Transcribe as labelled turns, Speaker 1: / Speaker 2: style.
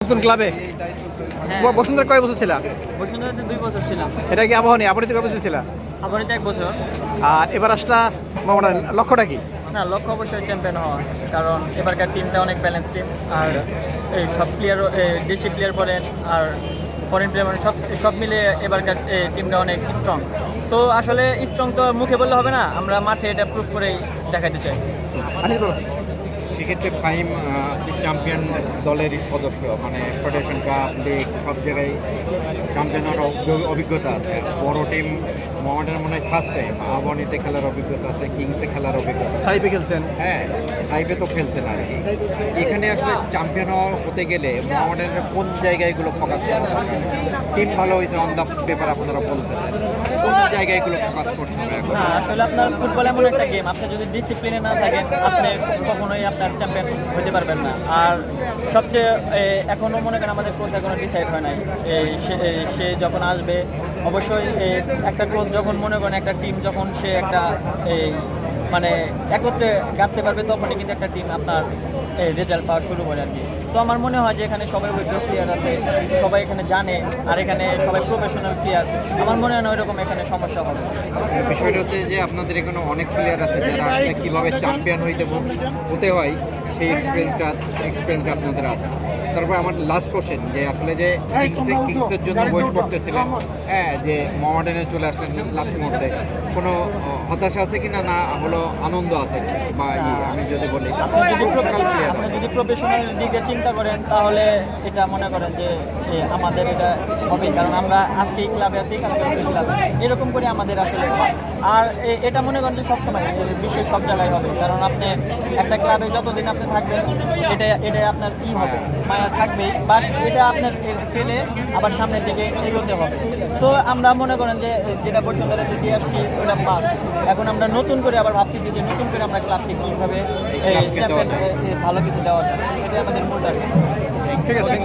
Speaker 1: নতুন ক্লাবে বসুন্ধরা কয় বছর ছিলা?
Speaker 2: বসুন্ধরাতে 2 বছর ছিলাম।
Speaker 1: এটা কি আবাহনী আপনিতে কয় বছর ছিলা?
Speaker 2: আবাহনীতে 1 বছর।
Speaker 1: আর এবার আসলা মোহামেডান, লক্ষ্যটা কি?
Speaker 2: না, লক্ষ্য অবশ্যই চ্যাম্পিয়ন হওয়া, কারণ এবারকার টিমটা অনেক ব্যালেন্স টিম। আর এই সব প্লেয়ার, দেশি প্লেয়ার বলেন আর ফরেন প্লেয়ার বলেন, সব মিলে এবারকার টিমটা অনেক স্ট্রং। তো আসলে স্ট্রং তো মুখে বললে হবে না, আমরা মাঠে এটা প্রুভ করেই দেখাতে চাই।
Speaker 3: সেক্ষেত্রে ফাহিম চ্যাম্পিয়ন দলেরই সদস্য, মানে ফেডারেশন কাপ লিগ সব জায়গায় চ্যাম্পিয়ন হওয়ার অভিজ্ঞতা আছে। বড় টিম মোহামেডানের মনে হয় ফার্স্ট টাইম। আবাহনীতে খেলার অভিজ্ঞতা আছে, কিংসে খেলার অভিজ্ঞতা,
Speaker 1: সাইপে খেলছেন।
Speaker 3: হ্যাঁ সাইবে তো খেলছেন আর কি। এখানে আসলে চ্যাম্পিয়ন হতে গেলে মোহামেডানের কোন জায়গায়গুলো ফোকাস করা হবে? টিম ভালো হয়েছে অন দ্য পেপার আপনারা বলতেছেন, কোন জায়গায়গুলো ফোকাস করতে হবে এখন?
Speaker 2: না, আসলে আপনার ফুটবল এমন একটা গেম, আপনি যদি ডিসিপ্লিনে না থাকেন আপনি কখনোই আপনার চ্যাম্পিয়ন হতে পারবেন না। আর সবচেয়ে এখনও মনে করেন আমাদের কোচ এখনও ডিসাইড হয় নাই, সে যখন আসবে অবশ্যই একটা কোচ যখন মনে করেন একটা টিম যখন সে একটা মানে একত্রে গাঁথতে পারবে তখনই কিন্তু একটা টিম আপনার রেজাল্ট পাওয়া শুরু করে আর কি। তো আমার মনে হয় যে এখানে সবাই অভিজ্ঞ প্লেয়ার আছে, সবাই এখানে জানে, আর এখানে সবাই প্রফেশনাল প্লেয়ার। আমার মনে হয় না ওইরকম এখানে সমস্যা হবে।
Speaker 3: বিষয়টা হচ্ছে যে আপনাদের এখানে অনেক প্লেয়ার আছে যারা আসলে কীভাবে চ্যাম্পিয়ন হতে হয় সেই এক্সপিরিয়েন্সটা আপনাদের আছে। তারপর আমার লাস্ট কোশ্চেন, যে আসলে যে কিংসের জন্য ওয়েট করতেছিলেন, হ্যাঁ যে মোহামেডানে চলে আসলেন লাস্ট মুহূর্তে, কোনো হতাশা আছে কিনা, না হলো আনন্দ আছে? বা আমি যদি বলি
Speaker 2: আপনি যদি প্রফেশনাল দিকে চিন্তা করেন তাহলে এটা মনে করেন যে আমাদের এটা হবে, কারণ আমরা আজকে এই ক্লাবে আছি, কালকে ওই ক্লাবে, এরকম করে আমাদের আসলে হয়। আর এটা মনে করেন যে সবসময় বিশ্বের সব জায়গায় হবে, কারণ আপনি একটা ক্লাবে যতদিন আপনি থাকবেন এটা আপনার কি হবে, মায়া থাকবেই, বাট এটা আপনার ফেলে আবার সামনের দিকে এগোতে হবে। তো আমরা মনে করেন যে যেটা বসুন্ধরাতে দিয়ে আসছি ওটা মাস্ট। এখন আমরা নতুন করে আবার ভাবতেছি যে নতুন করে আমরা ক্লাবকে কীভাবে ভালো কিছু দেওয়া যায়, এটা আমাদের মূল টার্গেট।
Speaker 1: ঠিক আছে।